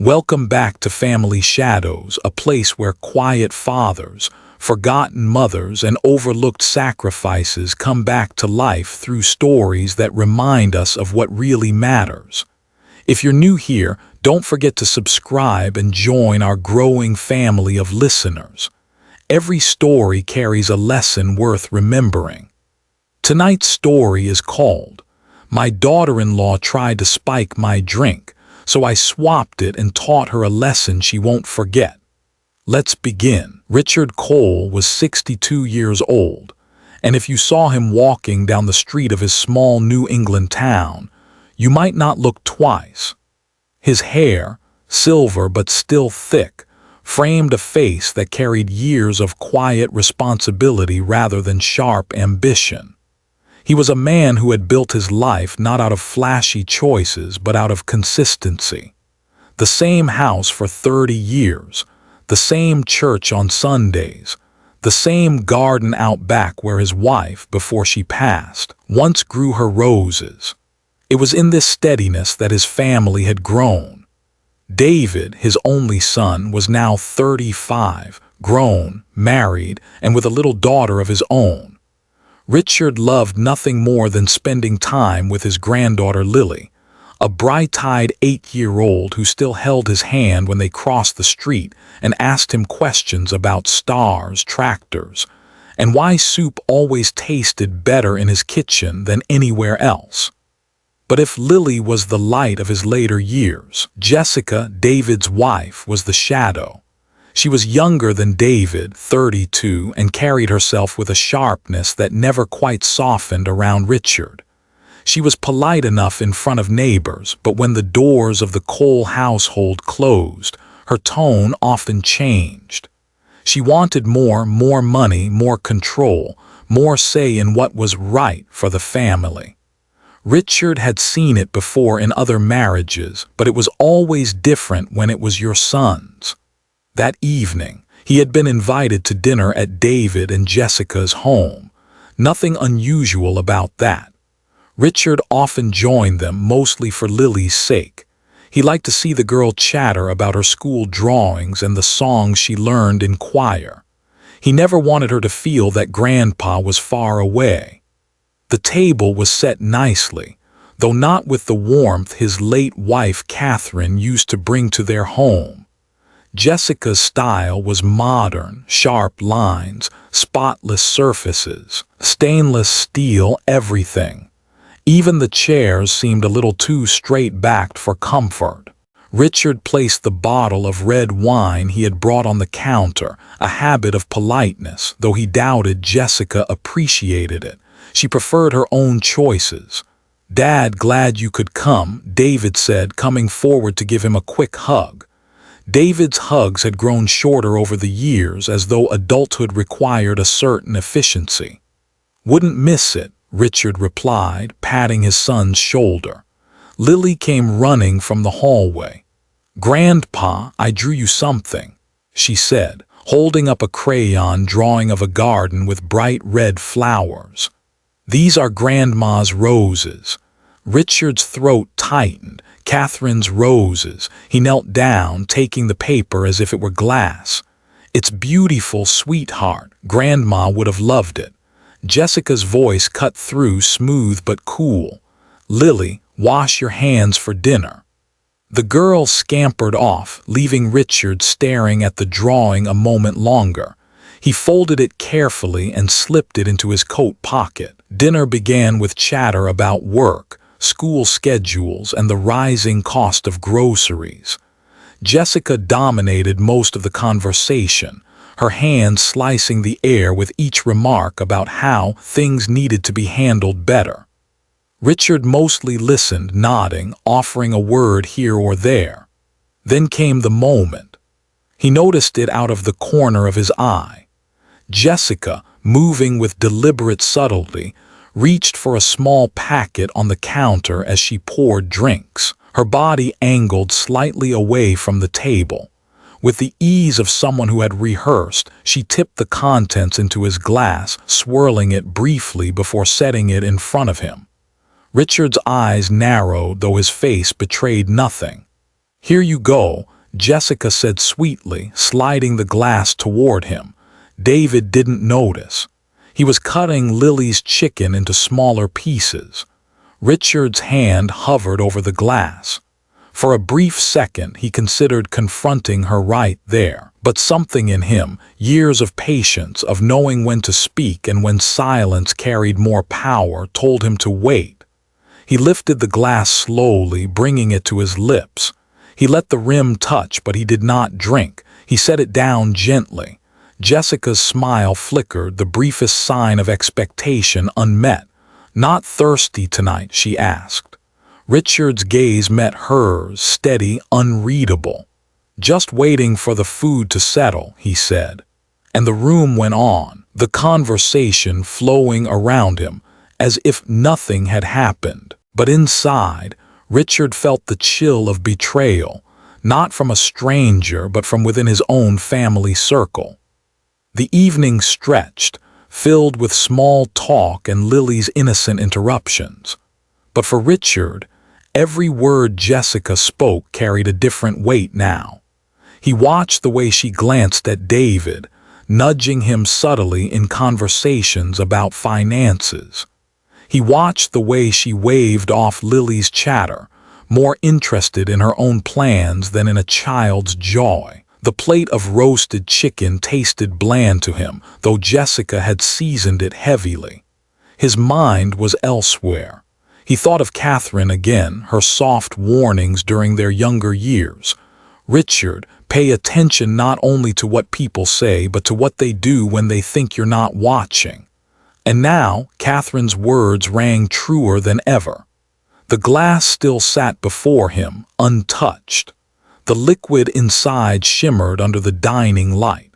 Welcome back to Family Shadows, a place where quiet fathers, forgotten mothers, and overlooked sacrifices come back to life through stories that remind us of what really matters. If you're new here, don't forget to subscribe and join our growing family of listeners. Every story carries a lesson worth remembering. Tonight's story is called, "My Daughter-in-Law Tried to Spike My Drink, so I swapped it and taught her a lesson she won't forget." Let's begin. Richard Cole was 62 years old, and if you saw him walking down the street of his small New England town, you might not look twice. His hair, silver but still thick, framed a face that carried years of quiet responsibility rather than sharp ambition. He was a man who had built his life not out of flashy choices but out of consistency. The same house for 30 years, the same church on Sundays, the same garden out back where his wife, before she passed, once grew her roses. It was in this steadiness that his family had grown. David, his only son, was now 35, grown, married, and with a little daughter of his own. Richard loved nothing more than spending time with his granddaughter Lily, a bright-eyed 8-year-old who still held his hand when they crossed the street and asked him questions about stars, tractors, and why soup always tasted better in his kitchen than anywhere else. But if Lily was the light of his later years, Jessica, David's wife, was the shadow. She was younger than David, 32, and carried herself with a sharpness that never quite softened around Richard. She was polite enough in front of neighbors, but when the doors of the Cole household closed, her tone often changed. She wanted more money, more control, more say in what was right for the family. Richard had seen it before in other marriages, but it was always different when it was your son's. That evening, he had been invited to dinner at David and Jessica's home. Nothing unusual about that. Richard often joined them, mostly for Lily's sake. He liked to see the girl chatter about her school drawings and the songs she learned in choir. He never wanted her to feel that Grandpa was far away. The table was set nicely, though not with the warmth his late wife Catherine used to bring to their home. Jessica's style was modern, sharp lines, spotless surfaces, stainless steel everything. Even the chairs seemed a little too straight-backed for comfort. Richard placed the bottle of red wine he had brought on the counter, a habit of politeness, though he doubted Jessica appreciated it. She preferred her own choices. "Dad, glad you could come," David said, coming forward to give him a quick hug. David's hugs had grown shorter over the years, as though adulthood required a certain efficiency. "Wouldn't miss it," Richard replied, patting his son's shoulder. Lily came running from the hallway. "Grandpa, I drew you something," she said, holding up a crayon drawing of a garden with bright red flowers. "These are Grandma's roses." Richard's throat tightened. Catherine's roses. He knelt down, taking the paper as if it were glass. "It's beautiful, sweetheart. Grandma would have loved it." Jessica's voice cut through, smooth but cool. "Lily, wash your hands for dinner." The girl scampered off, leaving Richard staring at the drawing a moment longer. He folded it carefully and slipped it into his coat pocket. Dinner began with chatter about work, school schedules, and the rising cost of groceries. Jessica dominated most of the conversation, her hands slicing the air with each remark about how things needed to be handled better. Richard mostly listened, nodding, offering a word here or there. Then came the moment. He noticed it out of the corner of his eye. Jessica, moving with deliberate subtlety, reached for a small packet on the counter as she poured drinks, her body angled slightly away from the table. With the ease of someone who had rehearsed, she tipped the contents into his glass, swirling it briefly before setting it in front of him. Richard's eyes narrowed, though his face betrayed nothing. "Here you go," Jessica said sweetly, sliding the glass toward him. David didn't notice. He was cutting Lily's chicken into smaller pieces. Richard's hand hovered over the glass. For a brief second, he considered confronting her right there. But something in him, years of patience, of knowing when to speak and when silence carried more power, told him to wait. He lifted the glass slowly, bringing it to his lips. He let the rim touch, but he did not drink. He set it down gently. Jessica's smile flickered, the briefest sign of expectation unmet. "Not thirsty tonight?" she asked. Richard's gaze met hers, steady, unreadable. "Just waiting for the food to settle," he said. And the room went on, the conversation flowing around him, as if nothing had happened. But inside, Richard felt the chill of betrayal, not from a stranger but from within his own family circle. The evening stretched, filled with small talk and Lily's innocent interruptions. But for Richard, every word Jessica spoke carried a different weight now. He watched the way she glanced at David, nudging him subtly in conversations about finances. He watched the way she waved off Lily's chatter, more interested in her own plans than in a child's joy. The plate of roasted chicken tasted bland to him, though Jessica had seasoned it heavily. His mind was elsewhere. He thought of Catherine again, her soft warnings during their younger years. "Richard, pay attention not only to what people say, but to what they do when they think you're not watching." And now, Catherine's words rang truer than ever. The glass still sat before him, untouched. The liquid inside shimmered under the dining light.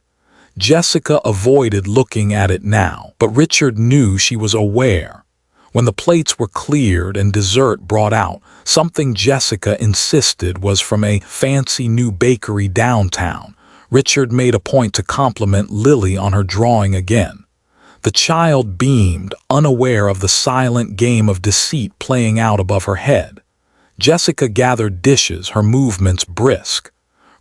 Jessica avoided looking at it now, but Richard knew she was aware. When the plates were cleared and dessert brought out, something Jessica insisted was from a fancy new bakery downtown. Richard made a point to compliment Lily on her drawing again. The child beamed, unaware of the silent game of deceit playing out above her head. Jessica gathered dishes, her movements brisk.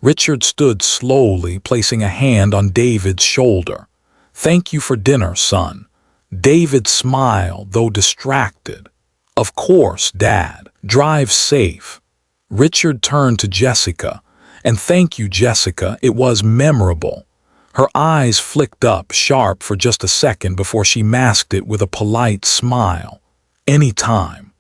Richard stood slowly, placing a hand on David's shoulder. "Thank you for dinner, son." David smiled, though distracted. "Of course, Dad. Drive safe." Richard turned to Jessica. "And thank you, Jessica. It was memorable." Her eyes flicked up, sharp for just a second before she masked it with a polite smile. "Any time."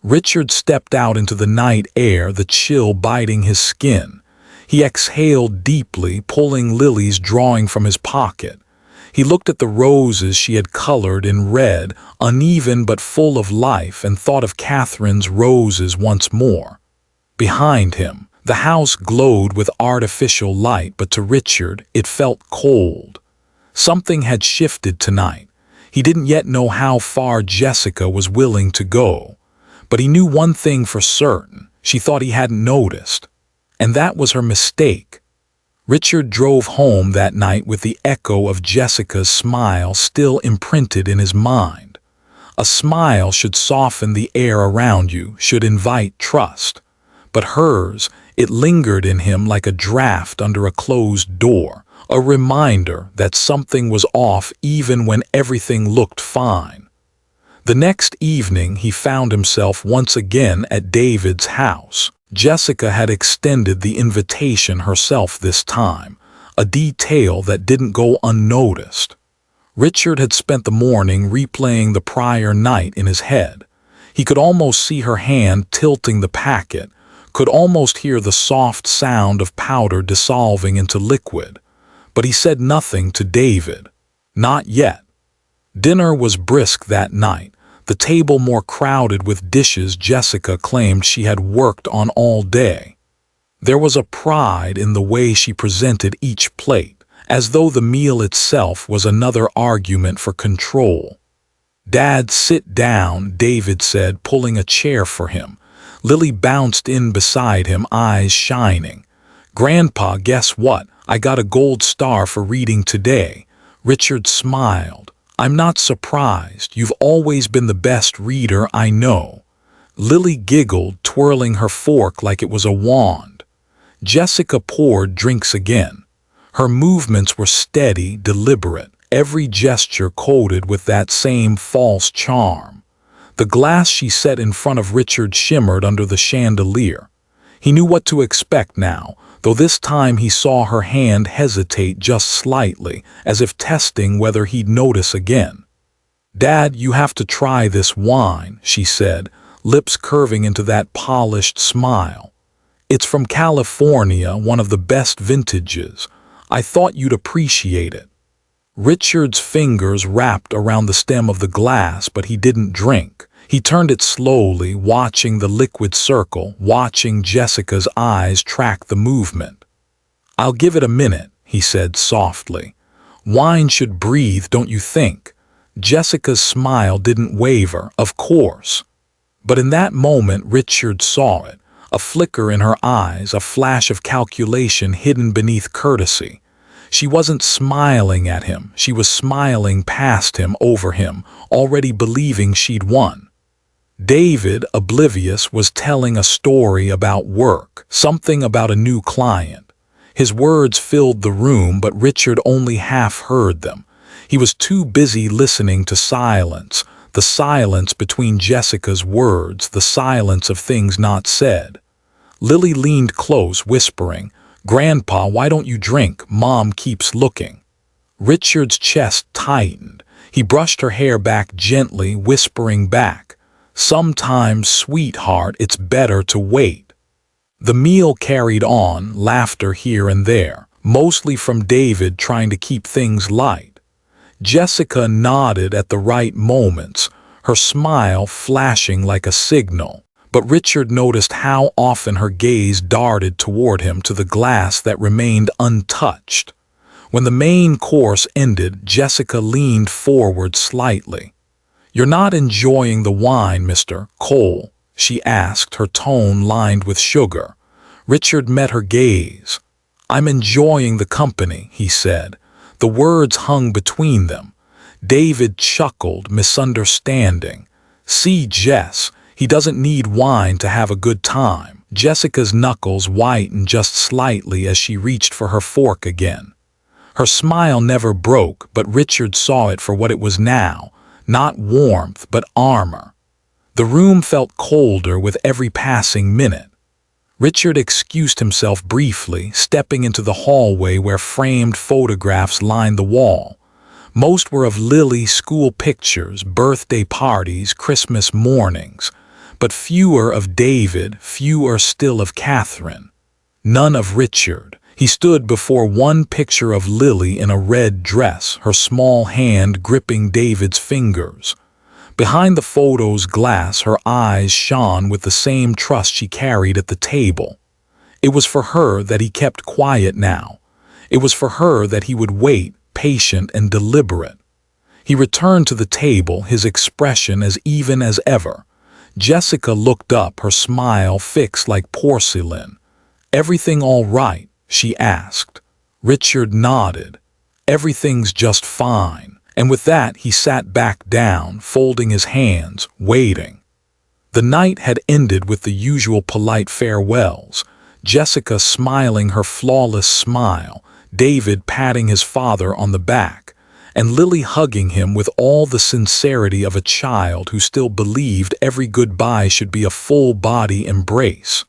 Richard stepped out into the night air, the chill biting his skin. He exhaled deeply, pulling Lily's drawing from his pocket. He looked at the roses she had colored in red, uneven but full of life, and thought of Catherine's roses once more. Behind him, the house glowed with artificial light, but to Richard it felt cold. Something had shifted tonight. He didn't yet know how far Jessica was willing to go. But he knew one thing for certain: she thought he hadn't noticed. And that was her mistake. Richard drove home that night with the echo of Jessica's smile still imprinted in his mind. A smile should soften the air around you, should invite trust. But hers, it lingered in him like a draft under a closed door, a reminder that something was off even when everything looked fine. The next evening he found himself once again at David's house. Jessica had extended the invitation herself this time, a detail that didn't go unnoticed. Richard had spent the morning replaying the prior night in his head. He could almost see her hand tilting the packet, could almost hear the soft sound of powder dissolving into liquid. But he said nothing to David. Not yet. Dinner was brisk that night, the table more crowded with dishes Jessica claimed she had worked on all day. There was a pride in the way she presented each plate, as though the meal itself was another argument for control. "Dad, sit down," David said, pulling a chair for him. Lily bounced in beside him, eyes shining. "Grandpa, guess what? I got a gold star for reading today." Richard smiled. "I'm not surprised. You've always been the best reader I know." Lily giggled, twirling her fork like it was a wand. Jessica poured drinks again. Her movements were steady, deliberate, every gesture coded with that same false charm. The glass she set in front of Richard shimmered under the chandelier. He knew what to expect now, though this time he saw her hand hesitate just slightly, as if testing whether he'd notice again. "Dad, you have to try this wine," she said, lips curving into that polished smile. "It's from California, one of the best vintages. I thought you'd appreciate it." Richard's fingers wrapped around the stem of the glass, but he didn't drink. He turned it slowly, watching the liquid circle, watching Jessica's eyes track the movement. "I'll give it a minute," he said softly. "Wine should breathe, don't you think?" Jessica's smile didn't waver, of course. But in that moment Richard saw it, a flicker in her eyes, a flash of calculation hidden beneath courtesy. She wasn't smiling at him, she was smiling past him, over him, already believing she'd won. David, oblivious, was telling a story about work, something about a new client. His words filled the room, but Richard only half heard them. He was too busy listening to silence, the silence between Jessica's words, the silence of things not said. Lily leaned close, whispering, "Grandpa, why don't you drink? Mom keeps looking." Richard's chest tightened. He brushed her hair back gently, whispering back, "Sometimes, sweetheart, it's better to wait." The meal carried on, laughter here and there, mostly from David trying to keep things light. Jessica nodded at the right moments, her smile flashing like a signal. But Richard noticed how often her gaze darted toward him, to the glass that remained untouched. When the main course ended, Jessica leaned forward slightly. "You're not enjoying the wine, Mr. Cole?" she asked, her tone lined with sugar. Richard met her gaze. "I'm enjoying the company," he said. The words hung between them. David chuckled, misunderstanding. "See, Jess, he doesn't need wine to have a good time." Jessica's knuckles whitened just slightly as she reached for her fork again. Her smile never broke, but Richard saw it for what it was now, not warmth, but armor. The room felt colder with every passing minute. Richard excused himself briefly, stepping into the hallway where framed photographs lined the wall. Most were of Lily, school pictures, birthday parties, Christmas mornings, but fewer of David, fewer still of Catherine. None of Richard. He stood before one picture of Lily in a red dress, her small hand gripping David's fingers. Behind the photo's glass, her eyes shone with the same trust she carried at the table. It was for her that he kept quiet now. It was for her that he would wait, patient and deliberate. He returned to the table, his expression as even as ever. Jessica looked up, her smile fixed like porcelain. "Everything all right?" she asked. Richard nodded. "Everything's just fine." And with that, he sat back down, folding his hands, waiting. The night had ended with the usual polite farewells, Jessica smiling her flawless smile, David patting his father on the back, and Lily hugging him with all the sincerity of a child who still believed every goodbye should be a full-body embrace.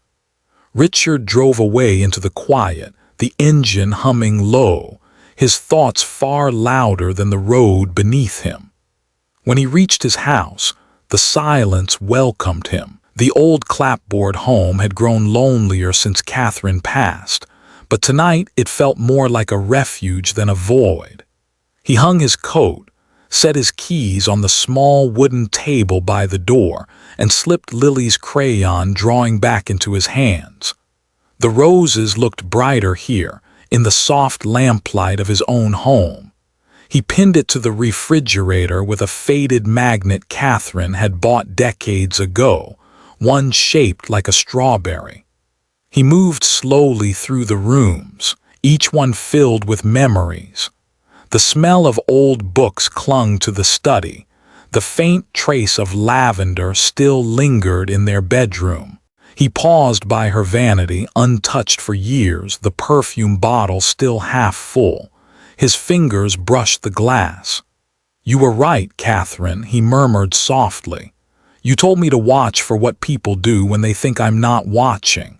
Richard drove away into the quiet, the engine humming low, his thoughts far louder than the road beneath him. When he reached his house, the silence welcomed him. The old clapboard home had grown lonelier since Catherine passed, but tonight it felt more like a refuge than a void. He hung his coat, set his keys on the small wooden table by the door, and slipped Lily's crayon drawing back into his hands. The roses looked brighter here, in the soft lamplight of his own home. He pinned it to the refrigerator with a faded magnet Catherine had bought decades ago, one shaped like a strawberry. He moved slowly through the rooms, each one filled with memories. The smell of old books clung to the study. The faint trace of lavender still lingered in their bedroom. He paused by her vanity, untouched for years, the perfume bottle still half full. His fingers brushed the glass. "You were right, Catherine," he murmured softly. "You told me to watch for what people do when they think I'm not watching."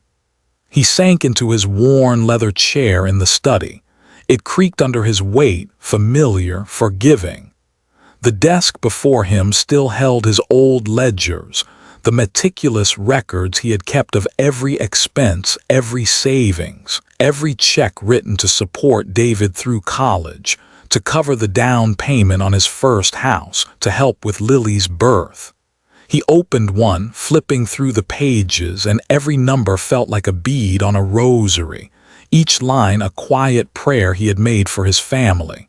He sank into his worn leather chair in the study. It creaked under his weight, familiar, forgiving. The desk before him still held his old ledgers, the meticulous records he had kept of every expense, every savings, every check written to support David through college, to cover the down payment on his first house, to help with Lily's birth. He opened one, flipping through the pages, and every number felt like a bead on a rosary, each line a quiet prayer he had made for his family.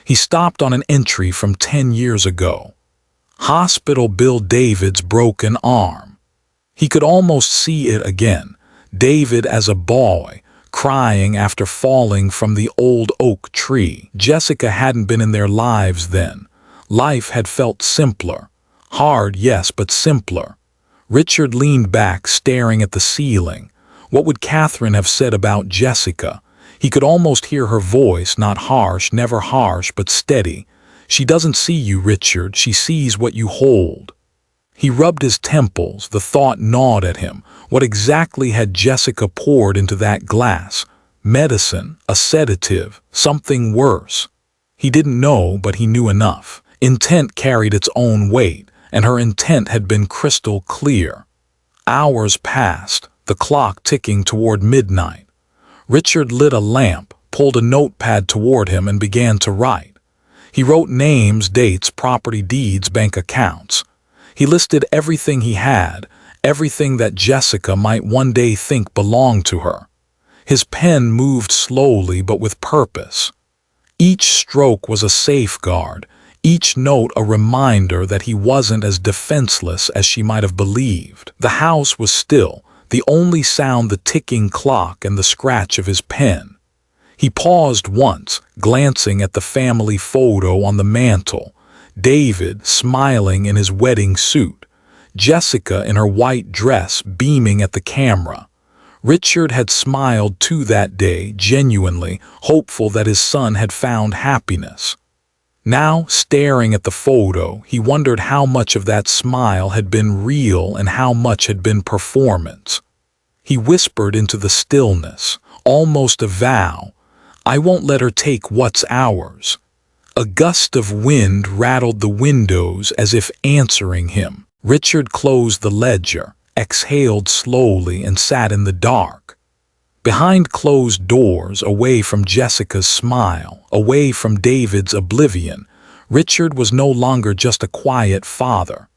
He stopped on an entry from 10 years ago. Hospital bill David's broken arm. He could almost see it again, David as a boy, crying after falling from the old oak tree. Jessica hadn't been in their lives then. Life had felt simpler. Hard, yes, but simpler. Richard leaned back, staring at the ceiling. What would Catherine have said about Jessica? He could almost hear her voice, not harsh, never harsh, but steady. "She doesn't see you, Richard. She sees what you hold." He rubbed his temples. The thought gnawed at him. What exactly had Jessica poured into that glass? Medicine, a sedative, something worse. He didn't know, but he knew enough. Intent carried its own weight, and her intent had been crystal clear. Hours passed, the clock ticking toward midnight. Richard lit a lamp, pulled a notepad toward him, and began to write. He wrote names, dates, property deeds, bank accounts. He listed everything he had, everything that Jessica might one day think belonged to her. His pen moved slowly but with purpose. Each stroke was a safeguard, each note a reminder that he wasn't as defenseless as she might have believed. The house was still, the only sound the ticking clock and the scratch of his pen. He paused once, glancing at the family photo on the mantel. David, smiling in his wedding suit. Jessica in her white dress, beaming at the camera. Richard had smiled too that day, genuinely, hopeful that his son had found happiness. Now, staring at the photo, he wondered how much of that smile had been real and how much had been performance. He whispered into the stillness, almost a vow, "I won't let her take what's ours." A gust of wind rattled the windows as if answering him. Richard closed the ledger, exhaled slowly, and sat in the dark. Behind closed doors, away from Jessica's smile, away from David's oblivion, Richard was no longer just a quiet father.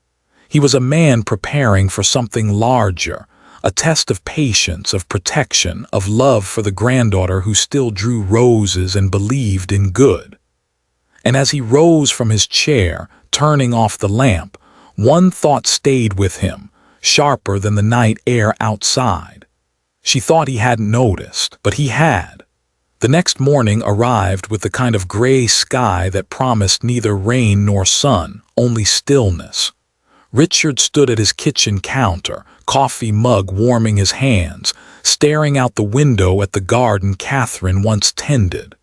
He was a man preparing for something larger, a test of patience, of protection, of love for the granddaughter who still drew roses and believed in good. And as he rose from his chair, turning off the lamp, one thought stayed with him, sharper than the night air outside. She thought he hadn't noticed, but he had. The next morning arrived with the kind of gray sky that promised neither rain nor sun, only stillness. Richard stood at his kitchen counter, coffee mug warming his hands, staring out the window at the garden Catherine once tended.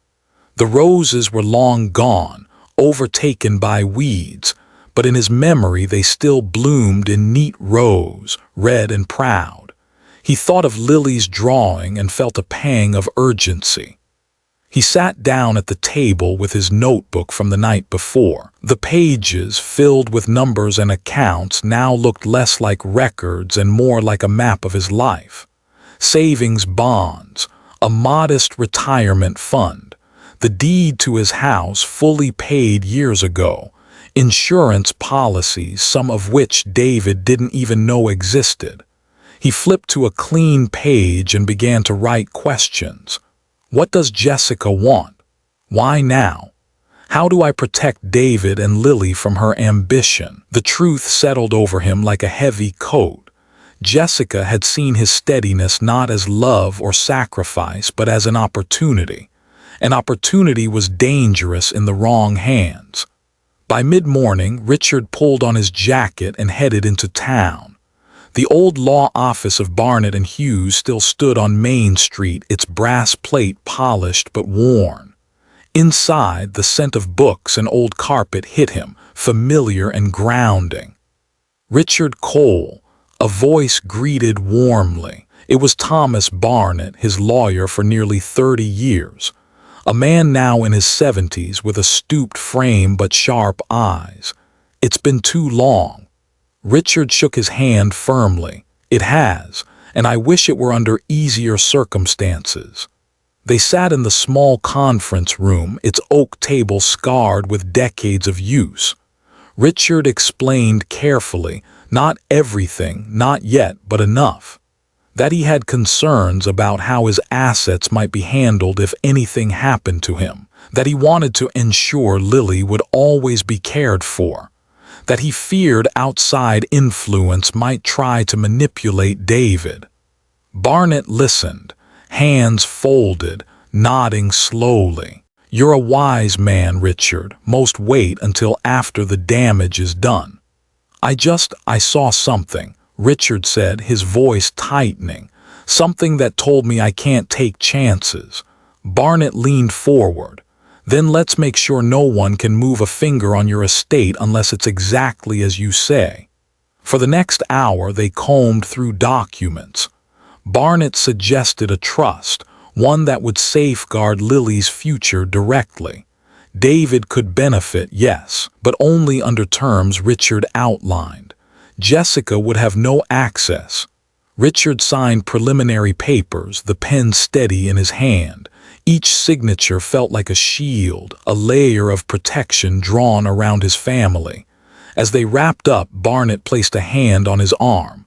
The roses were long gone, overtaken by weeds, but in his memory they still bloomed in neat rows, red and proud. He thought of Lily's drawing and felt a pang of urgency. He sat down at the table with his notebook from the night before. The pages, filled with numbers and accounts, now looked less like records and more like a map of his life. Savings bonds, a modest retirement fund, the deed to his house fully paid years ago, insurance policies, some of which David didn't even know existed. He flipped to a clean page and began to write questions. What does Jessica want? Why now? How do I protect David and Lily from her ambition? The truth settled over him like a heavy coat. Jessica had seen his steadiness not as love or sacrifice, but as an opportunity. An opportunity was dangerous in the wrong hands. By mid-morning, Richard pulled on his jacket and headed into town. The old law office of Barnett and Hughes still stood on Main Street, its brass plate polished but worn. Inside, the scent of books and old carpet hit him, familiar and grounding. Richard Cole, a voice greeted warmly. It was Thomas Barnett, his lawyer for nearly 30 years. A man now in his 70s with a stooped frame but sharp eyes. "It's been too long." Richard shook his hand firmly. "It has, and I wish it were under easier circumstances." They sat in the small conference room, its oak table scarred with decades of use. Richard explained carefully, not everything, not yet, but enough. That he had concerns about how his assets might be handled if anything happened to him. That he wanted to ensure Lily would always be cared for. That he feared outside influence might try to manipulate David. Barnett listened, hands folded, nodding slowly. "You're a wise man, Richard. Most wait until after the damage is done." I saw something," Richard said, his voice tightening. "Something that told me I can't take chances." Barnett leaned forward. "Then let's make sure no one can move a finger on your estate unless it's exactly as you say." For the next hour they combed through documents. Barnett suggested a trust, one that would safeguard Lily's future directly. David could benefit, yes, but only under terms Richard outlined. Jessica would have no access. Richard signed preliminary papers, the pen steady in his hand. Each signature felt like a shield, a layer of protection drawn around his family. As they wrapped up, Barnett placed a hand on his arm.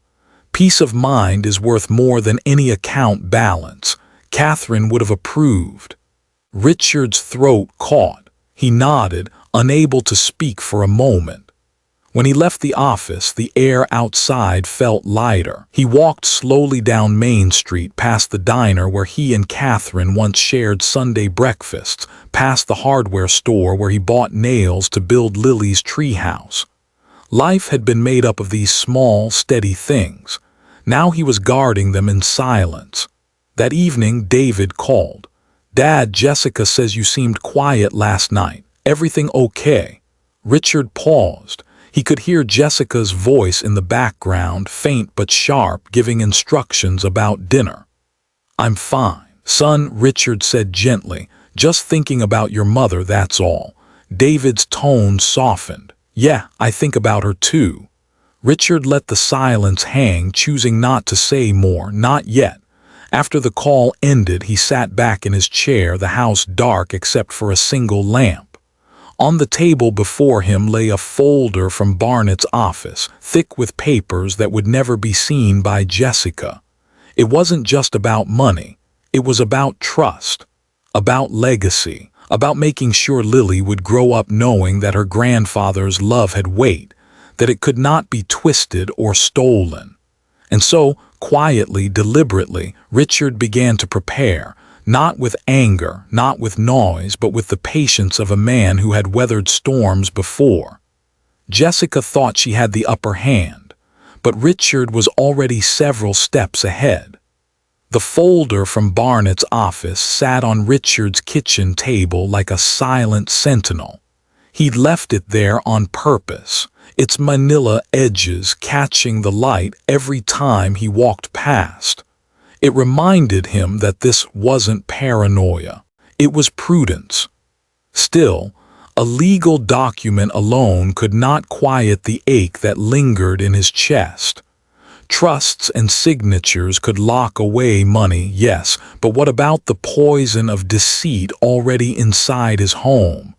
"Peace of mind is worth more than any account balance. Catherine would have approved." Richard's throat caught. He nodded, unable to speak for a moment. When he left the office, the air outside felt lighter. He walked slowly down Main Street, past the diner where he and Catherine once shared Sunday breakfasts, past the hardware store where he bought nails to build Lily's treehouse. Life had been made up of these small, steady things. Now he was guarding them in silence. That evening, David called. "Dad, Jessica says you seemed quiet last night. Everything okay?" Richard paused. He could hear Jessica's voice in the background, faint but sharp, giving instructions about dinner. "I'm fine, son," Richard said gently. "Just thinking about your mother, that's all." David's tone softened. "Yeah, I think about her too." Richard let the silence hang, choosing not to say more, not yet. After the call ended, he sat back in his chair, the house dark except for a single lamp. On the table before him lay a folder from Barnett's office, thick with papers that would never be seen by Jessica. It wasn't just about money. It was about trust, about legacy, about making sure Lily would grow up knowing that her grandfather's love had weight, that it could not be twisted or stolen. And so, quietly, deliberately, Richard began to prepare, not with anger, not with noise, but with the patience of a man who had weathered storms before. Jessica thought she had the upper hand, but Richard was already several steps ahead. The folder from Barnett's office sat on Richard's kitchen table like a silent sentinel. He'd left it there on purpose, its manila edges catching the light every time he walked past. It reminded him that this wasn't paranoia. It was prudence. Still, a legal document alone could not quiet the ache that lingered in his chest. Trusts and signatures could lock away money, yes, but what about the poison of deceit already inside his home?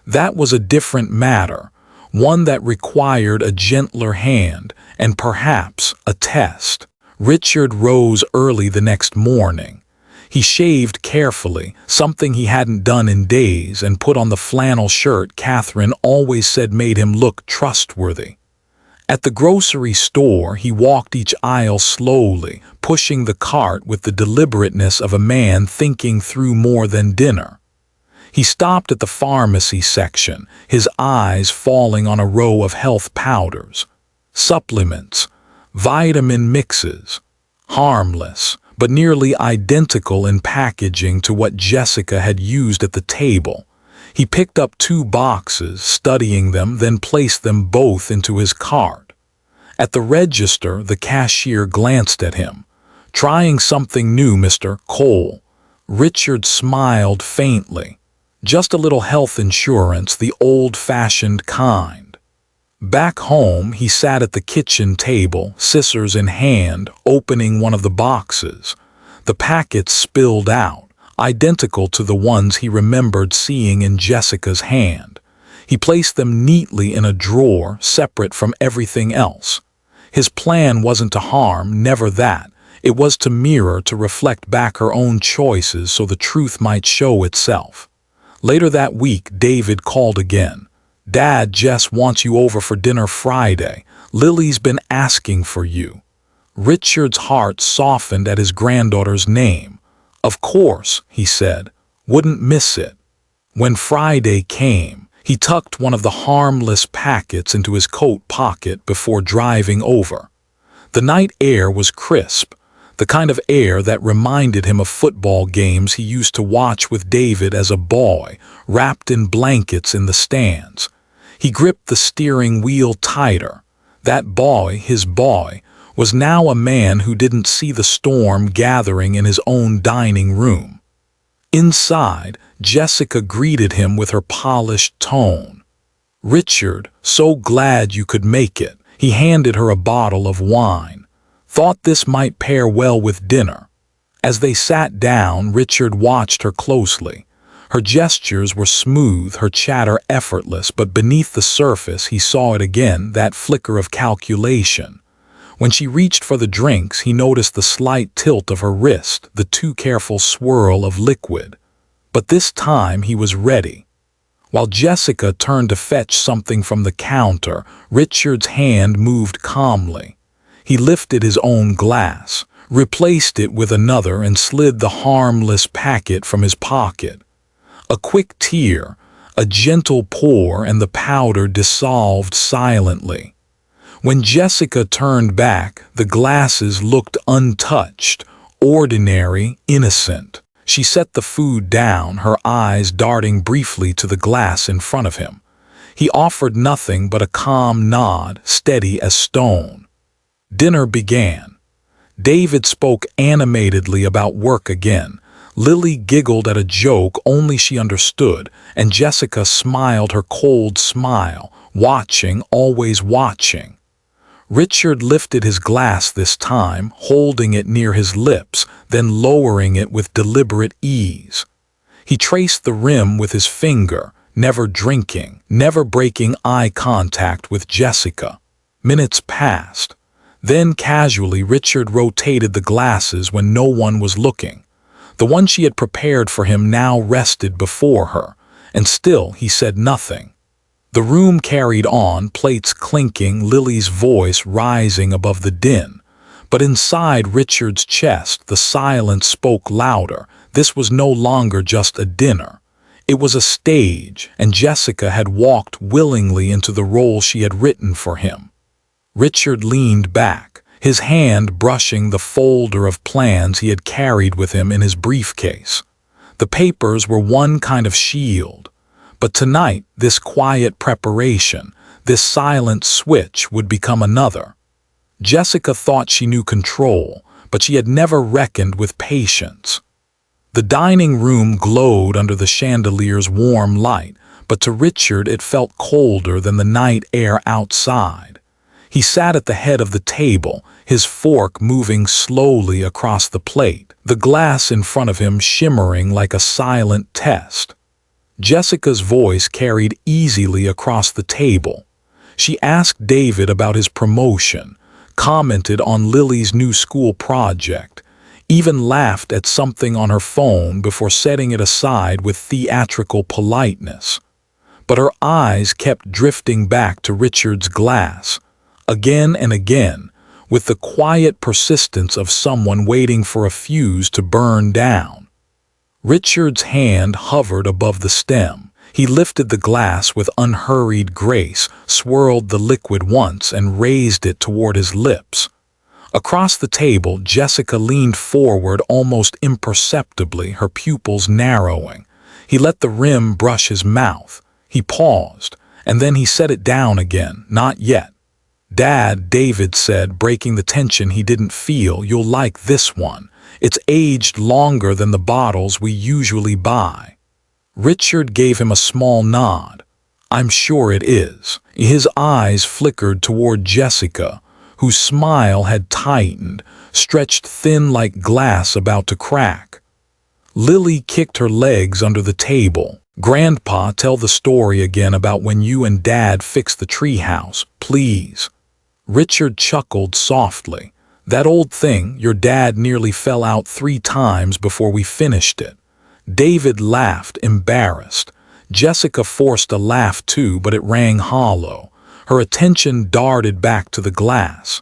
That was a different matter, one that required a gentler hand and perhaps a test. Richard rose early the next morning. He shaved carefully, something he hadn't done in days, and put on the flannel shirt Catherine always said made him look trustworthy. At the grocery store, he walked each aisle slowly, pushing the cart with the deliberateness of a man thinking through more than dinner. He stopped at the pharmacy section, his eyes falling on a row of health powders. Supplements, vitamin mixes, harmless, but nearly identical in packaging to what Jessica had used at the table. He picked up 2 boxes, studying them, then placed them both into his cart. At the register, the cashier glanced at him. "Trying something new, Mr. Cole." Richard smiled faintly. "Just a little health insurance, the old-fashioned kind." Back home, he sat at the kitchen table, scissors in hand, opening one of the boxes. The packets spilled out, identical to the ones he remembered seeing in Jessica's hand. He placed them neatly in a drawer, separate from everything else. His plan wasn't to harm, never that. It was to mirror, to reflect back her own choices so the truth might show itself. Later that week, David called again. "Dad, Jess wants you over for dinner Friday. Lily's been asking for you." Richard's heart softened at his granddaughter's name. "Of course," he said. "Wouldn't miss it." When Friday came, he tucked one of the harmless packets into his coat pocket before driving over. The night air was crisp, the kind of air that reminded him of football games he used to watch with David as a boy, wrapped in blankets in the stands. He gripped the steering wheel tighter. That boy, his boy, was now a man who didn't see the storm gathering in his own dining room. Inside, Jessica greeted him with her polished tone. "Richard, so glad you could make it." He handed her a bottle of wine. "Thought this might pair well with dinner." As they sat down, Richard watched her closely. Her gestures were smooth, her chatter effortless, but beneath the surface he saw it again, that flicker of calculation. When she reached for the drinks, he noticed the slight tilt of her wrist, the too careful swirl of liquid. But this time he was ready. While Jessica turned to fetch something from the counter, Richard's hand moved calmly. He lifted his own glass, replaced it with another, and slid the harmless packet from his pocket. A quick tear, a gentle pour, and the powder dissolved silently. When Jessica turned back, the glasses looked untouched, ordinary, innocent. She set the food down, her eyes darting briefly to the glass in front of him. He offered nothing but a calm nod, steady as stone. Dinner began. David spoke animatedly about work again. Lily giggled at a joke only she understood, and Jessica smiled her cold smile, watching, always watching. Richard lifted his glass this time, holding it near his lips, then lowering it with deliberate ease. He traced the rim with his finger, never drinking, never breaking eye contact with Jessica. Minutes passed. Then casually Richard rotated the glasses when no one was looking. The one she had prepared for him now rested before her, and still he said nothing. The room carried on, plates clinking, Lily's voice rising above the din. But inside Richard's chest, the silence spoke louder. This was no longer just a dinner. It was a stage, and Jessica had walked willingly into the role she had written for him. Richard leaned back, his hand brushing the folder of plans he had carried with him in his briefcase. The papers were one kind of shield, but tonight this quiet preparation, this silent switch would become another. Jessica thought she knew control, but she had never reckoned with patience. The dining room glowed under the chandelier's warm light, but to Richard it felt colder than the night air outside. He sat at the head of the table, his fork moving slowly across the plate, the glass in front of him shimmering like a silent test. Jessica's voice carried easily across the table. She asked David about his promotion, commented on Lily's new school project, even laughed at something on her phone before setting it aside with theatrical politeness. But her eyes kept drifting back to Richard's glass, again and again, with the quiet persistence of someone waiting for a fuse to burn down. Richard's hand hovered above the stem. He lifted the glass with unhurried grace, swirled the liquid once, and raised it toward his lips. Across the table, Jessica leaned forward almost imperceptibly, her pupils narrowing. He let the rim brush his mouth. He paused, and then he set it down again. Not yet. "Dad," David said, breaking the tension he didn't feel, "you'll like this one. It's aged longer than the bottles we usually buy." Richard gave him a small nod. "I'm sure it is." His eyes flickered toward Jessica, whose smile had tightened, stretched thin like glass about to crack. Lily kicked her legs under the table. "Grandpa, tell the story again about when you and Dad fixed the treehouse, please." Richard chuckled softly. "That old thing, your dad nearly fell out 3 times before we finished it." David laughed, embarrassed. Jessica forced a laugh too, but it rang hollow. Her attention darted back to the glass.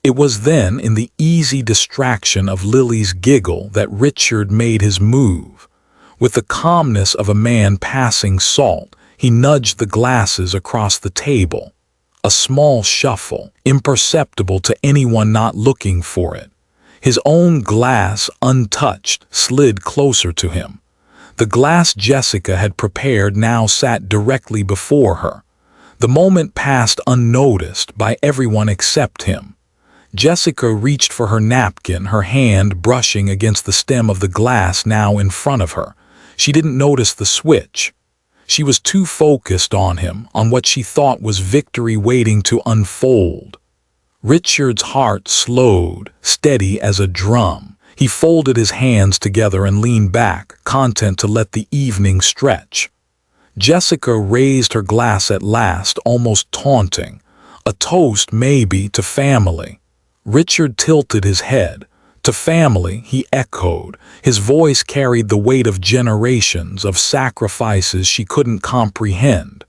It was then, in the easy distraction of Lily's giggle, that Richard made his move. With the calmness of a man passing salt, he nudged the glasses across the table. A small shuffle, imperceptible to anyone not looking for it. His own glass, untouched, slid closer to him. The glass Jessica had prepared now sat directly before her. The moment passed unnoticed by everyone except him. Jessica reached for her napkin, her hand brushing against the stem of the glass now in front of her. She didn't notice the switch. She was too focused on him, on what she thought was victory waiting to unfold. Richard's heart slowed, steady as a drum. He folded his hands together and leaned back, content to let the evening stretch. Jessica raised her glass at last, almost taunting. A toast, maybe, to family. Richard tilted his head. To family, he echoed. His voice carried the weight of generations, of sacrifices she couldn't comprehend.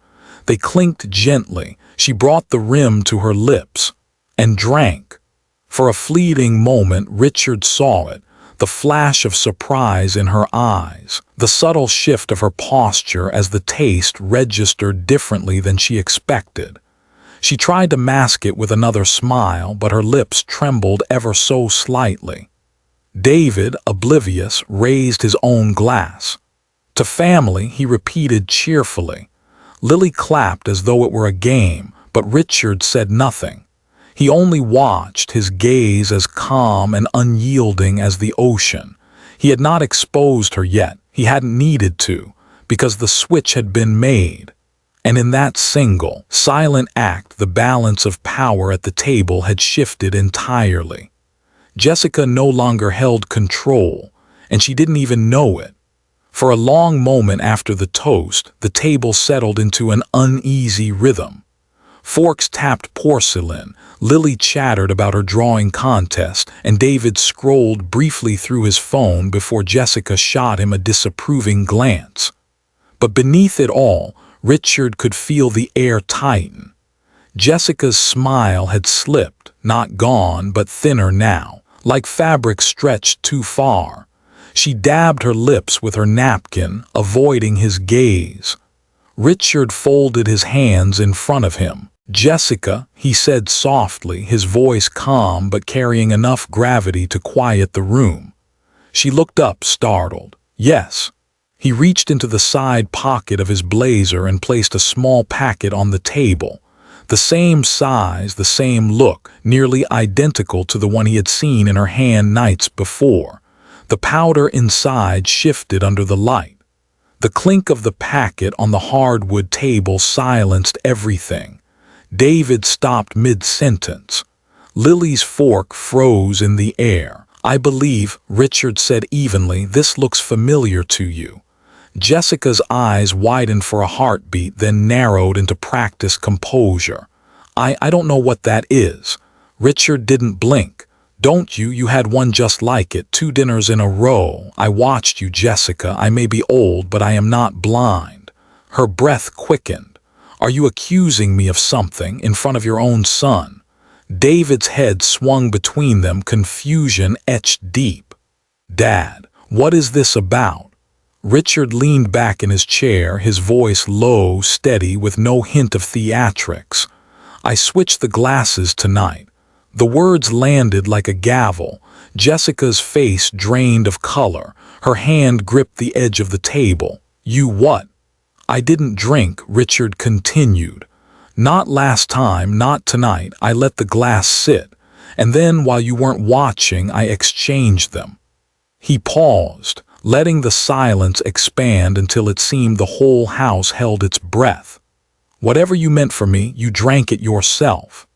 They clinked gently. She brought the rim to her lips and drank. For a fleeting moment, Richard saw it, the flash of surprise in her eyes, the subtle shift of her posture as the taste registered differently than she expected. She tried to mask it with another smile, but her lips trembled ever so slightly. David, oblivious, raised his own glass. To family, he repeated cheerfully. Lily clapped as though it were a game, but Richard said nothing. He only watched, his gaze as calm and unyielding as the ocean. He had not exposed her yet. He hadn't needed to, because the switch had been made. And in that single, silent act, the balance of power at the table had shifted entirely. Jessica no longer held control, and she didn't even know it. For a long moment after the toast, the table settled into an uneasy rhythm. Forks tapped porcelain, Lily chattered about her drawing contest, and David scrolled briefly through his phone before Jessica shot him a disapproving glance. But beneath it all, Richard could feel the air tighten. Jessica's smile had slipped, not gone, but thinner now, like fabric stretched too far. She dabbed her lips with her napkin, avoiding his gaze. Richard folded his hands in front of him. "Jessica," he said softly, his voice calm but carrying enough gravity to quiet the room. She looked up, startled. "Yes." He reached into the side pocket of his blazer and placed a small packet on the table. The same size, the same look, nearly identical to the one he had seen in her hand nights before. The powder inside shifted under the light. The clink of the packet on the hardwood table silenced everything. David stopped mid-sentence. Lily's fork froze in the air. "I believe," Richard said evenly, "this looks familiar to you." Jessica's eyes widened for a heartbeat, then narrowed into practiced composure. I don't know what that is." Richard didn't blink. "Don't you? You had one just like it, 2 dinners in a row. I watched you, Jessica. I may be old, but I am not blind." Her breath quickened. "Are you accusing me of something in front of your own son?" David's head swung between them, confusion etched deep. "Dad, what is this about?" Richard leaned back in his chair, his voice low, steady, with no hint of theatrics. "I switched the glasses tonight. The words landed like a gavel. Jessica's face drained of color. Her hand gripped the edge of the table. "You what?" "I didn't drink," Richard continued. "Not last time, not tonight. I let the glass sit. And then, while you weren't watching, I exchanged them." He paused, letting the silence expand until it seemed the whole house held its breath. "Whatever you meant for me, you drank it yourself."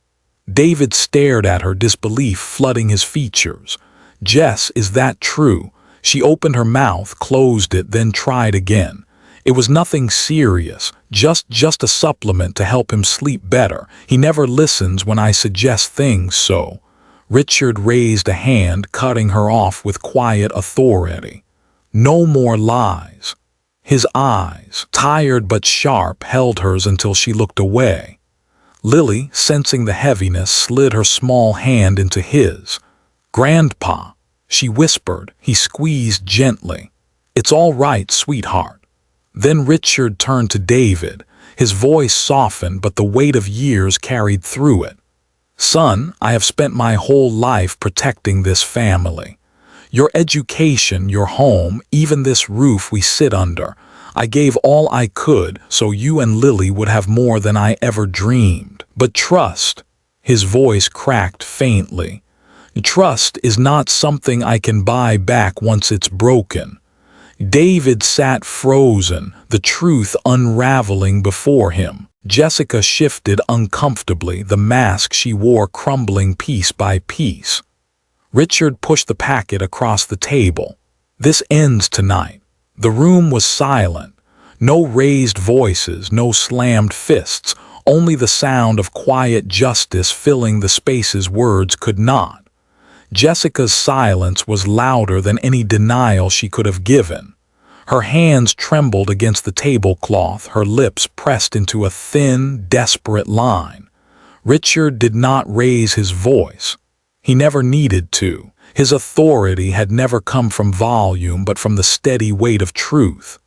David stared at her, disbelief flooding his features. "Jess, is that true?" She opened her mouth, closed it, then tried again. It was nothing serious, just a supplement to help him sleep better. "He never listens when I suggest things, so." Richard raised a hand, cutting her off with quiet authority. "No more lies." His eyes, tired but sharp, held hers until she looked away. Lily, sensing the heaviness, slid her small hand into his. "Grandpa," she whispered. He squeezed gently. "It's all right, sweetheart." Then Richard turned to David. His voice softened, but the weight of years carried through it. "Son, I have spent my whole life protecting this family. Your education, your home, even this roof we sit under. I gave all I could so you and Lily would have more than I ever dreamed. But trust," his voice cracked faintly, "trust is not something I can buy back once it's broken." David sat frozen, the truth unraveling before him. Jessica shifted uncomfortably, the mask she wore crumbling piece by piece. Richard pushed the packet across the table. "This ends tonight." The room was silent. No raised voices, no slammed fists, only the sound of quiet justice filling the spaces words could not. Jessica's silence was louder than any denial she could have given. Her hands trembled against the tablecloth, her lips pressed into a thin, desperate line. Richard did not raise his voice. He never needed to. His authority had never come from volume but from the steady weight of truth.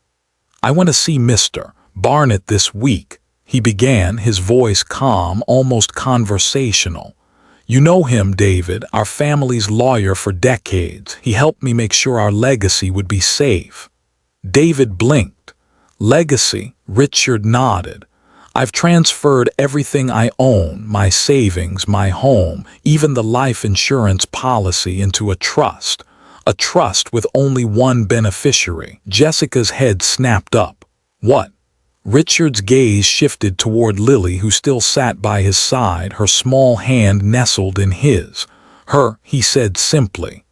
"I want to see Mr. Barnett this week," he began, his voice calm, almost conversational. "You know him, David, our family's lawyer for decades. He helped me make sure our legacy would be safe." David blinked. "Legacy?" Richard nodded. "I've transferred everything I own, my savings, my home, even the life insurance policy into a trust with only one beneficiary." Jessica's head snapped up. "What?" Richard's gaze shifted toward Lily, who still sat by his side, her small hand nestled in his. "Her," he said simply.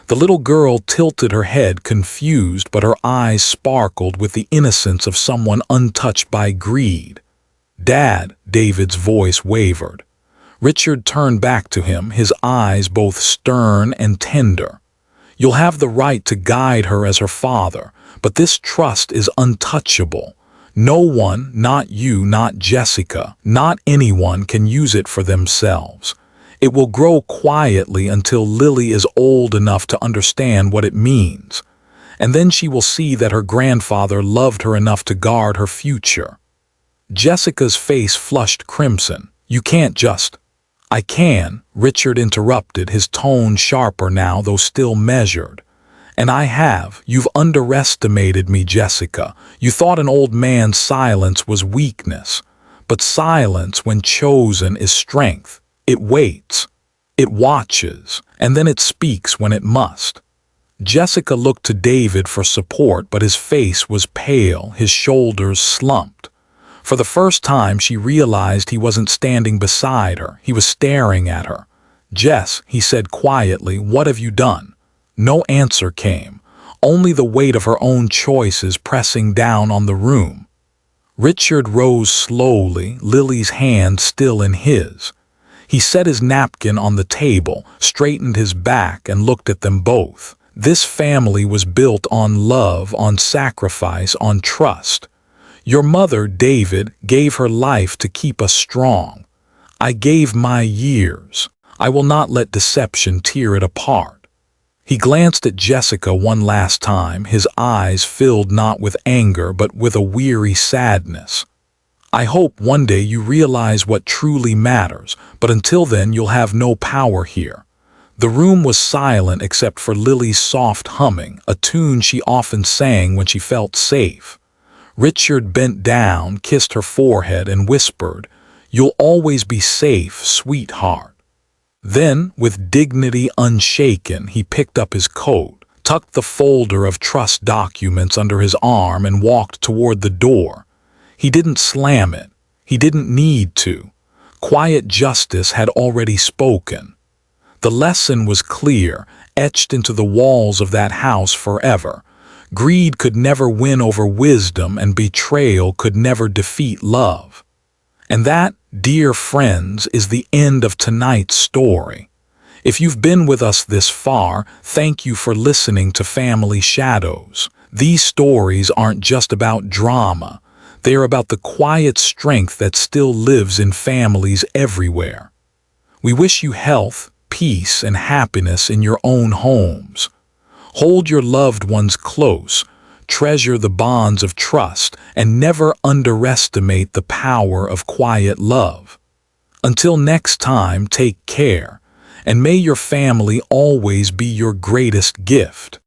The little girl tilted her head, confused, but her eyes sparkled with the innocence of someone untouched by greed. "Dad," David's voice wavered. Richard turned back to him, his eyes both stern and tender. "You'll have the right to guide her as her father, but this trust is untouchable. No one, not you, not Jessica, not anyone can use it for themselves. It will grow quietly until Lily is old enough to understand what it means. And then she will see that her grandfather loved her enough to guard her future." Jessica's face flushed crimson. "You can't just—" "I can," Richard interrupted, his tone sharper now, though still measured. "And I have. You've underestimated me, Jessica. You thought an old man's silence was weakness. But silence, when chosen, is strength. It waits. It watches. And then it speaks when it must." Jessica looked to David for support, but his face was pale, his shoulders slumped. For the first time, she realized he wasn't standing beside her. He was staring at her. "Jess," he said quietly, "what have you done?" No answer came, only the weight of her own choices pressing down on the room. Richard rose slowly, Lily's hand still in his. He set his napkin on the table, straightened his back, and looked at them both. This family was built on love, on sacrifice, on trust. Your mother, David, gave her life to keep us strong. I gave my years. I will not let deception tear it apart." He glanced at Jessica one last time, his eyes filled not with anger but with a weary sadness. I hope one day you realize what truly matters, but until then you'll have no power here. The room was silent except for Lily's soft humming, a tune she often sang when she felt safe. Richard bent down, kissed her forehead, and whispered, "You'll always be safe, sweetheart." Then, with dignity unshaken, he picked up his coat, tucked the folder of trust documents under his arm, and walked toward the door. He didn't slam it. He didn't need to. Quiet justice had already spoken. The lesson was clear, etched into the walls of that house forever. Greed could never win over wisdom, and betrayal could never defeat love. And that, dear friends, is the end of tonight's story. If you've been with us this far, thank you for listening to Family Shadows. These stories aren't just about drama. They are about the quiet strength that still lives in families everywhere. We wish you health, peace, and happiness in your own homes. Hold your loved ones close, treasure the bonds of trust, and never underestimate the power of quiet love. Until next time, take care, and may your family always be your greatest gift.